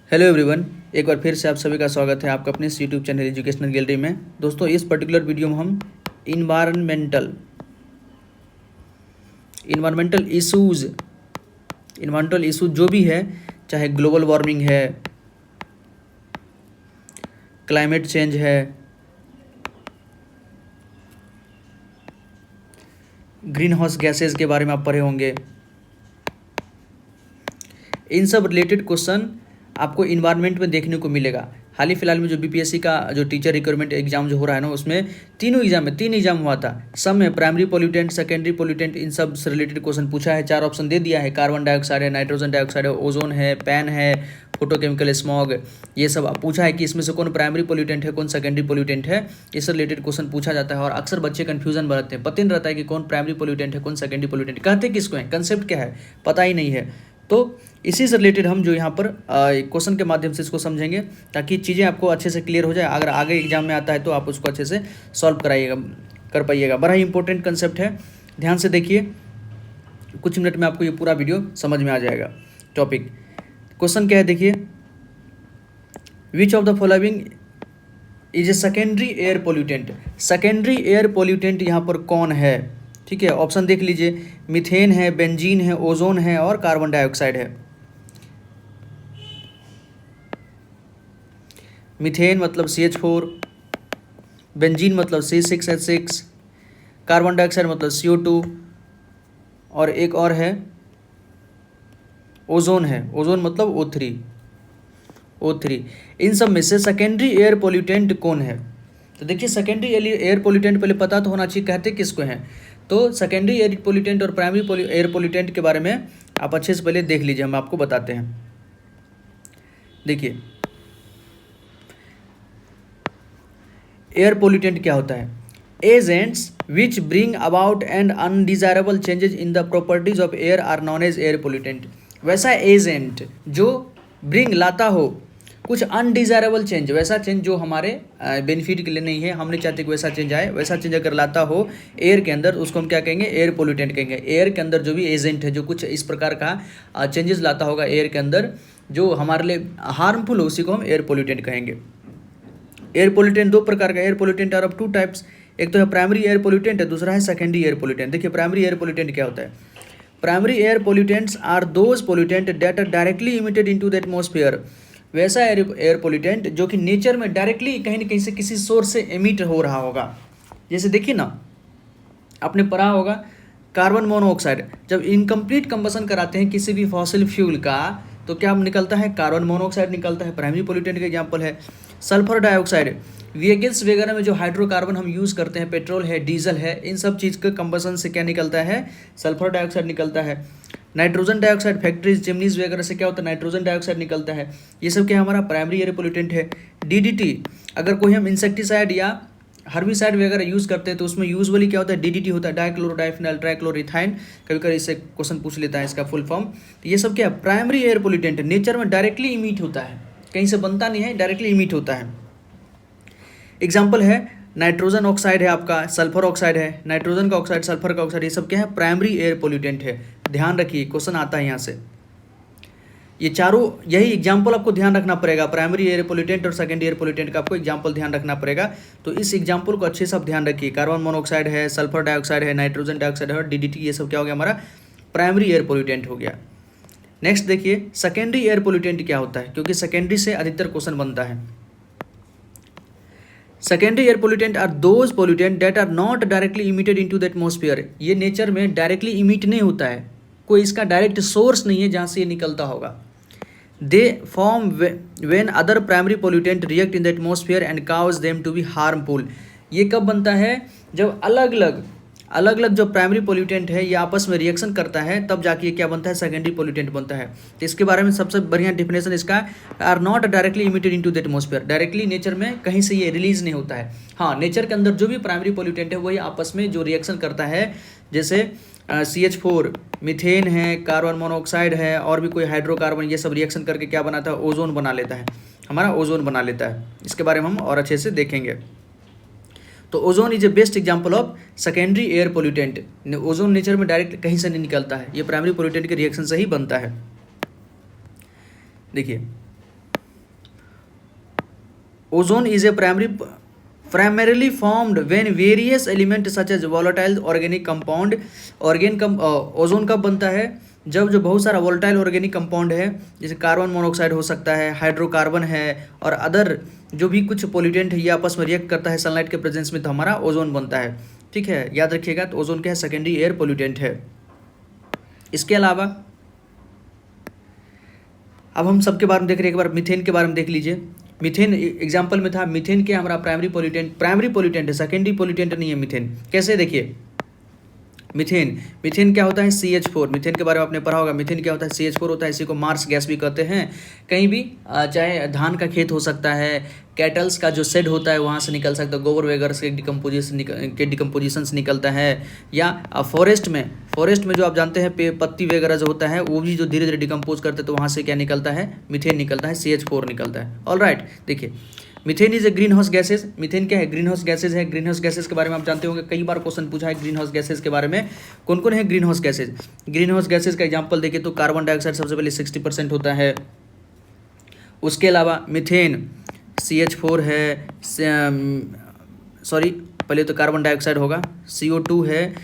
Hello everyone, एक बार फिर से आप सभी का स्वागत है आपका अपने इस यूट्यूब चैनल एजुकेशनल गैलरी में। दोस्तों, इस पर्टिकुलर वीडियो में हम इन्वायरमेंटल इशूज़ जो भी है, चाहे ग्लोबल वार्मिंग है, क्लाइमेट चेंज है, ग्रीन हाउस गैसेज के बारे में आप पढ़े होंगे। इन सब रिलेटेड क्वेश्चन आपको इन्वायरमेंट में देखने को मिलेगा। हाल ही फिलहाल में जो बीपीएससी का जो टीचर रिक्वायरमेंट एग्जाम जो हो रहा है ना, उसमें तीन एग्जाम हुआ था। सब में प्राइमरी पोल्यूटेंट, सेकेंडरी पोल्यूटेंट, इन सब से रिलेटेड क्वेश्चन पूछा है। 4 ऑप्शन दे दिया है, कार्बन डाइऑक्साइड है, नाइट्रोजन डाइऑक्साइड है, ओजोन है, पैन है, फोटोकेमिकल स्मॉग, ये सब पूछा है कि इसमें से कौन प्राइमरी पोल्यूटेंट है, कौन सेकेंडरी पोल्यूटेंट है। इससे रिलेटेड क्वेश्चन पूछा जाता है और अक्सर बच्चे कंफ्यूजन बरतते हैं, पता नहीं रहता है कि कौन प्राइमरी पोल्यूटेंट है, कौन सेकेंडरी पोल्यूटेंट, कहते किसको है, कंसेप्ट क्या है, पता ही नहीं है। तो इसी से रिलेटेड हम जो यहाँ पर क्वेश्चन के माध्यम से इसको समझेंगे, ताकि चीज़ें आपको अच्छे से क्लियर हो जाए। अगर आगे एग्जाम में आता है तो आप उसको अच्छे से सॉल्व कर पाइएगा। बड़ा ही इंपॉर्टेंट कंसेप्ट है, ध्यान से देखिए। कुछ मिनट में आपको ये पूरा वीडियो समझ में आ जाएगा। टॉपिक क्वेश्चन क्या है, देखिए। Which of the following is a secondary air pollutant. Secondary air pollutant यहाँ पर कौन है? ठीक है, ऑप्शन देख लीजिए। मीथेन है, बेंजीन है, ओजोन है और कार्बन डाइऑक्साइड है। मीथेन मतलब CH4, बेंजीन मतलब C6H6, कार्बन डाइऑक्साइड मतलब CO2 और एक और है ओजोन है, ओजोन मतलब O3। इन सब में से सेकेंडरी एयर पोल्यूटेंट कौन है? तो देखिए, सेकेंडरी एयर पोल्यूटेंट पहले पता तो होना चाहिए, कहते किसको हैं। तो सेकेंडरी एयर पोल्यूटेंट और प्राइमरी एयर पोल्यूटेंट के बारे में आप अच्छे से पहले देख लीजिए, हम आपको बताते हैं। देखिए, एयर पोल्यूटेंट क्या होता है? Agents which bring about and undesirable changes in the properties of air are known as air pollutant. वैसा एजेंट जो ब्रिंग लाता हो कुछ अनडिजायरेबल चेंज, वैसा चेंज जो हमारे बेनिफिट के लिए नहीं है, हम नहीं चाहते कि वैसा चेंज आए, वैसा चेंज अगर लाता हो एयर के अंदर, उसको हम क्या कहेंगे? एयर पोल्यूटेंट कहेंगे। एयर के अंदर जो भी एजेंट है, जो कुछ इस प्रकार का चेंजेस लाता होगा एयर के अंदर, जो हमारे लिए हार्मफुल हो, उसी को हम एयर पोल्यूटेंट कहेंगे। एयर पोल्यूटेंट दो प्रकार का, air pollutant are of 2 types. एक तो है प्राइमरी एयर पोल्यूटेंट है, दूसरा है सेकेंडरी एयर पोल्यूटेंट। देखिए, प्राइमरी एयर पोल्यूटेंट क्या होता है? Primary air pollutants are those pollutant that are directly emitted into the atmosphere. वैसा एयर पोल्यूटेंट जो कि नेचर में डायरेक्टली कहीं ना कहीं से किसी सोर्स से एमिट हो रहा होगा। जैसे देखिए ना, आपने पढ़ा होगा कार्बन मोनोऑक्साइड, जब इनकम्प्लीट कंबसन कराते हैं किसी भी फॉसिल फ्यूल का, तो क्या निकलता है? कार्बन मोनोऑक्साइड निकलता है, प्राइमरी पोल्यूटेंट का एग्जाम्पल है। सल्फर डाइऑक्साइड, व्हीकल्स वगैरह में जो हाइड्रोकार्बन हम यूज़ करते हैं, पेट्रोल है, डीजल है, इन सब चीज़ के कंबसन से क्या निकलता है? सल्फर डाइऑक्साइड निकलता है। नाइट्रोजन डाइऑक्साइड, फैक्ट्रीज, चिमनीज वगैरह से क्या होता है? नाइट्रोजन डाइऑक्साइड निकलता है। ये सब क्या हमारा प्राइमरी एयर पोल्यूटेंट है। DDT, अगर कोई हम इंसेक्टिसाइड या हर्बिसाइड वगैरह यूज़ करते हैं तो उसमें यूजुअली क्या होता है? DDT होता है, डाइक्लोरोडाइफिनाइल ट्राइक्लोरोइथाइन। कभी कभी इससे क्वेश्चन पूछ लेता है इसका फुल फॉर्म। तो ये सब क्या है? प्राइमरी एयर पोल्यूटेंट है, नेचर में डायरेक्टली इमिट होता है, कहीं से बनता नहीं है, डायरेक्टली इमिट होता है। एग्जाम्पल है नाइट्रोजन ऑक्साइड है, आपका सल्फर ऑक्साइड है, नाइट्रोजन का ऑक्साइड, सल्फर का ऑक्साइड, ये सब क्या है? प्राइमरी एयर पोल्यूटेंट है। ध्यान रखिए, क्वेश्चन आता है यहाँ से। ये चारों, यही एग्जाम्पल आपको ध्यान रखना पड़ेगा। प्राइमरी एयर पोल्यूटेंट और सेकेंडरी एयर पोल्यूटेंट का आपको एग्जाम्पल ध्यान रखना पड़ेगा। तो इस एग्जाम्पल को अच्छे से आप ध्यान रखिए। कार्बन मोनोऑक्साइड है, सल्फर डाइऑक्साइड है, नाइट्रोजन डाइऑक्साइड है और DDT, ये सब क्या हो गया? हमारा प्राइमरी एयर पोल्यूटेंट हो गया। नेक्स्ट देखिए, सेकेंडरी एयर पोल्यूटेंट क्या होता है, क्योंकि सेकेंडरी से अधिकतर क्वेश्चन बनता है। Secondary air pollutant are those pollutant that are not directly emitted into the atmosphere. ये नेचर में डायरेक्टली इमिट नहीं होता है, कोई इसका डायरेक्ट सोर्स नहीं है जहाँ से ये निकलता होगा। They form when other primary pollutant react in the atmosphere and cause them to be harmful. ये कब बनता है? जब अलग अलग जो प्राइमरी पोल्यूटेंट है ये आपस में रिएक्शन करता है, तब जाके ये क्या बनता है? सेकेंडरी पोल्यूटेंट बनता है। तो इसके बारे में सबसे बढ़िया डिफिनेशन इसका, are not directly emitted into the atmosphere. Directly nature में कहीं से ये रिलीज नहीं होता है। हाँ, नेचर के अंदर जो भी प्राइमरी पोल्यूटेंट है वही आपस में जो रिएक्शन करता है, जैसे CH4, मीथेन है, कार्बन मोनोऑक्साइड है और भी कोई हाइड्रोकार्बन, ये सब रिएक्शन करके क्या बनाता है? ओजोन बना लेता है, हमारा ओजोन बना लेता है। इसके बारे में हम और अच्छे से देखेंगे। तो ozone is a best example of secondary air pollutant. Ozone nature में डायरेक्ट कहीं से नहीं निकलता है, ये प्राइमरी पोल्यूटेंट के रिएक्शन से ही बनता है। देखिए, ozone is a primarily formed when various elements such as volatile organic compound ozone कब बनता है, जब जो बहुत सारा वोलेटाइल ऑर्गेनिक कंपाउंड है, जैसे कार्बन मोनोऑक्साइड हो सकता है, हाइड्रोकार्बन है, और अदर जो भी कुछ पोल्यूटेंट है ये आपस में रिएक्ट करता है सनलाइट के प्रेजेंस में, तो हमारा ओजोन बनता है। ठीक है, याद रखिएगा। तो ओजोन क्या है, सेकेंडरी एयर पोल्यूटेंट है। इसके अलावा अब हम सबके बारे में देख रहे हैं, एक बार मीथेन के बारे में देख लीजिए। मीथेन एग्जाम्पल में था, मीथेन क्या हमारा प्राइमरी पोल्यूटेंट है, सेकेंडरी पोल्यूटेंट नहीं है मीथेन। कैसे, देखिए मीथेन क्या होता है, CH4। मीथेन के बारे में आपने पढ़ा होगा। मीथेन क्या होता है, CH4 होता है। इसी को मार्स गैस भी कहते हैं। कहीं भी चाहे धान का खेत हो सकता है, कैटल्स का जो शेड होता है वहाँ से निकल सकता है, गोबर वगैरह से डिकम्पोजिशन से निकलता है, या फॉरेस्ट में जो आप जानते हैं पत्ती वगैरह जो होता है वो भी जो धीरे धीरे डिकम्पोज करते हैं, तो वहाँ से क्या निकलता है, मीथेन निकलता है, CH4 निकलता है। ऑलराइट, देखिए methane is a green house gases. Methane क्या है, ग्रीन हाउस गैसेज है। ग्रीन हाउस गैसेज के बारे में आप जानते होंगे, कई बार क्वेश्चन पूछा है ग्रीन हाउस गैसेज के बारे में। कौन कौन है green house gases? Green house gases का एग्जांपल देखिए तो कार्बन डाइऑक्साइड सबसे पहले 60% होता है। उसके अलावा मीथेन CH4 है, सॉरी पहले तो कार्बन डाइऑक्साइड होगा, CO2 है,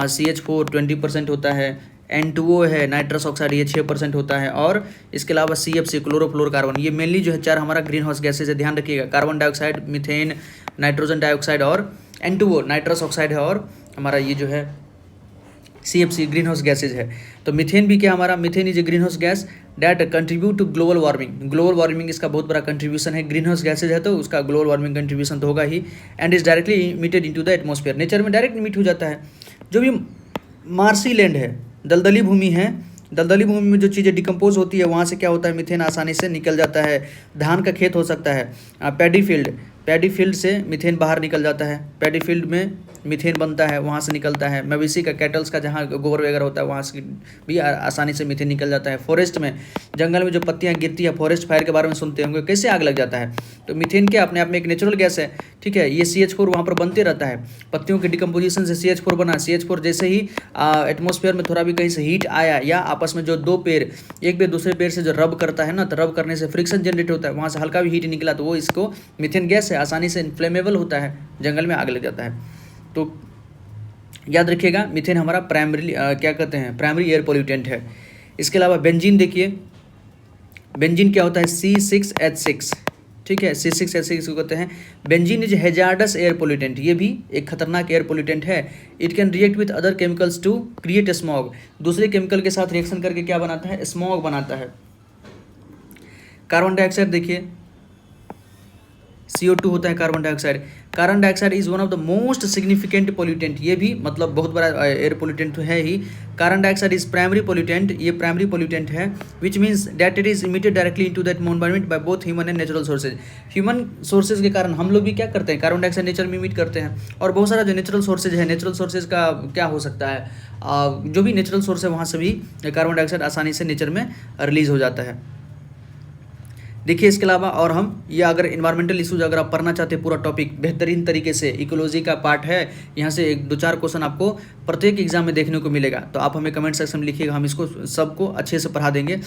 CH4 20% होता है, N2O है, नाइट्रस ऑक्साइड ये 6% होता है, और इसके अलावा CFC क्लोरोफ्लोरोकार्बन। ये मेनली जो है 4 हमारा ग्रीन हाउस गैसेज है, ध्यान रखिएगा। Carbon dioxide, methane, nitrogen dioxide और N2O नाइट्रस ऑक्साइड है, और हमारा ये जो है CFC ग्रीन हाउस गैसेज है। तो मीथेन भी क्या हमारा, methane is a greenhouse gas that contribute to global warming. Global warming इसका बहुत बड़ा कंट्रीब्यूशन है। ग्रीन हाउस गैसेज है तो उसका ग्लोबल वार्मिंग कंट्रीब्यूशन तो होगा ही। And is directly emitted into the atmosphere. Nature में डायरेक्ट इमिट हो जाता है। जो भी मार्सी लैंड है, दलदली भूमि है, दलदली भूमि में जो चीज़ें डिकम्पोज होती है वहाँ से क्या होता है, मीथेन आसानी से निकल जाता है। धान का खेत हो सकता है, पैडी फील्ड से मीथेन बाहर निकल जाता है। पैडी फील्ड में मीथेन बनता है, वहाँ से निकलता है। मवेशी का, कैटल्स का जहाँ गोबर वगैरह होता है वहाँ से भी आसानी से मीथेन निकल जाता है। फॉरेस्ट में, जंगल में जो पत्तियाँ गिरती है, फॉरेस्ट फायर के बारे में सुनते होंगे, कैसे आग लग जाता है। तो मीथेन क्या अपने आप में एक नेचुरल गैस है। ठीक है, ये CH4 वहाँ पर बनते रहता है। पत्तियों के डिकम्पोजिशन से CH4 बना। CH4 जैसे ही एटमॉस्फेयर में थोड़ा भी कहीं से हीट आया, या आपस में जो दो पेड़ एक पेड़ दूसरे पेड़ से जो रब करता है ना, तो रब करने से फ्रिक्शन जनरेट होता है, वहाँ से हल्का भी हीट निकला तो वो इसको मीथेन गैस है, आसानी से इन्फ्लेमेबल होता है, जंगल में आग लग जाता है। तो याद रखिएगा मीथेन हमारा प्राइमरी एयर पोल्यूटेंट है। इसके अलावा बेंजीन देखिए, बेंजीन क्या होता है, C6H6। ठीक है, C6H6 को कहते हैं। Benzene is hazardous air pollutant. ये भी एक खतरनाक एयर पोल्यूटेंट है। It can react with other chemicals to create smog. दूसरे केमिकल के साथ रिएक्शन करके क्या बनाता है, स्मॉग बनाता है। कार्बन डाइऑक्साइड देखिए, CO2 होता है carbon dioxide. Carbon dioxide is one of the most significant pollutant. ये भी मतलब बहुत बड़ा एयर पोल्यूटेंट तो है ही। Carbon dioxide is primary pollutant. ये प्राइमरी पोल्यूटेंट है, which means that it is emitted directly into that environment by both human and natural sources. Human sources के कारण हम लोग भी क्या करते हैं, कार्बन डाइऑक्साइड नेचर में इमिट करते हैं। और बहुत सारा जो नेचुरल सोर्सेज है, नेचुरल सोर्सेज का क्या हो सकता है, जो भी नेचुरल सोर्स है वहाँ से भी कार्बन डाइऑक्साइड आसानी से नेचर में रिलीज हो जाता है। देखिए इसके अलावा और हम ये अगर इन्वायरमेंटल इशूज अगर आप पढ़ना चाहते हैं पूरा टॉपिक बेहतरीन तरीके से, इकोलॉजी का पार्ट है, यहाँ से 1-2-4 क्वेश्चन आपको प्रत्येक एग्जाम में देखने को मिलेगा। तो आप हमें कमेंट सेक्शन में लिखिएगा, हम इसको सबको अच्छे से पढ़ा देंगे।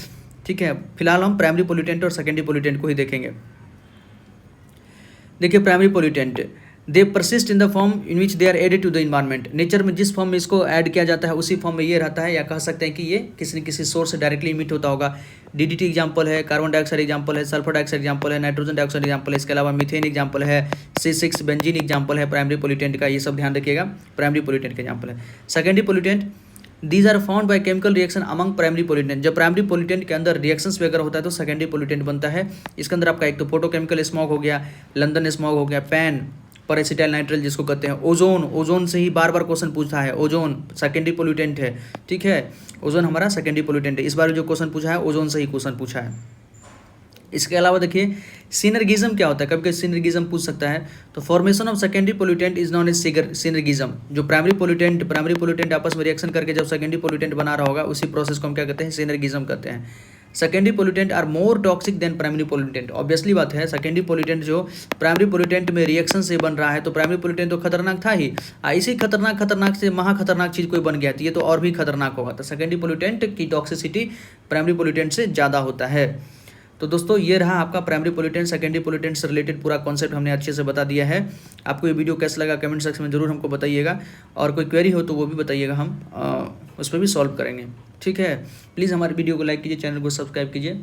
ठीक है, फिलहाल हम प्राइमरी पोल्यूटेंट और सेकेंडरी पोल्यूटेंट को ही देखेंगे। देखिए primary pollutant, they persist in the form in which they are added to the environment. Nature में जिस फॉर्म में इसको ऐड किया जाता है उसी फॉर्म में ये रहता है, या कह सकते हैं कि ये किसी न किसी सोर्स से डायरेक्टली इमिट होता होगा। DDT एग्जाम्पल है, कार्बन डाइऑक्साइड एग्जाम्पल है, सल्फर डाइऑक्साइड एग्जाम्पल है, नाइट्रोजन डाइऑक्साइड एग्जाम्पल है, इसके अलावा मीथेन एग्जाम्पल है, C6 बेंजीन एग्जाम्पल है प्राइमरी पोल्यूटेंट का। ये सब ध्यान रखिएगा, प्राइमरी पोल्यूटेंट का एग्जाम्पल है। Secondary pollutant, these are found by chemical reaction among primary pollutant. जब प्राइमरी पोल्यूटेंट के अंदर रिएक्शंस वगैरह होता है तो सेकेंडरी पोल्यूटेंट बनता है। इसके अंदर आपका एक तो फोटोकेमिकल स्मॉग हो गया, लंदन स्मॉग हो गया, पैन पर एसिटाइल नाइट्राइल जिसको कहते हैं, ओजोन से ही बार बार क्वेश्चन पूछा है। ओजोन सेकेंडरी पोल्यूटेंट है। ठीक है, ओजोन हमारा सेकेंडरी पोल्यूटेंट है। इस बार जो क्वेश्चन पूछा है ओजोन से ही क्वेश्चन पूछा है। इसके अलावा देखिए सिनर्गिज्म क्या होता है, कभी कभी सिनर्गिज्म पूछ सकता है। तो formation of secondary pollutant is known as synergism. जो प्राइमरी पोल्यूटेंट आपस में रिएक्शन करके जब सेकेंडरी पोल्यूटेंट बना रहा होगा उसी प्रोसेस को हम क्या कहते हैं, सिनर्गिज्म कहते हैं। Secondary pollutant are more toxic than primary pollutant. Obviously बात है, सेकेंडरी पोल्यूटेंट जो प्राइमरी पोल्यूटेंट में रिएक्शन से बन रहा है तो प्राइमरी पोल्यूटेंट तो खतरनाक था ही, इसी खतरनाक से महा खतरनाक चीज़ कोई बन गया तो ये तो और भी खतरनाक होगा। तो सेकेंडरी पोल्यूटेंट की टॉक्सिसिटी प्राइमरी पोल्यूटेंट से ज़्यादा होता है। तो दोस्तों ये रहा आपका प्राइमरी पोल्यूटेंट, सेकेंडरी पोल्यूटेंट से रिलेटेड पूरा कॉन्सेप्ट हमने अच्छे से बता दिया है। आपको ये वीडियो कैसा लगा कमेंट सेक्शन में ज़रूर हमको बताइएगा, और कोई क्वेरी हो तो वो भी बताइएगा, हम उस पर भी सॉल्व करेंगे। ठीक है, प्लीज़ हमारे वीडियो को लाइक कीजिए, चैनल को सब्सक्राइब कीजिए,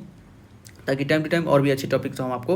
ताकि टाइम टू टाइम और भी अच्छे टॉपिक्स हम आपको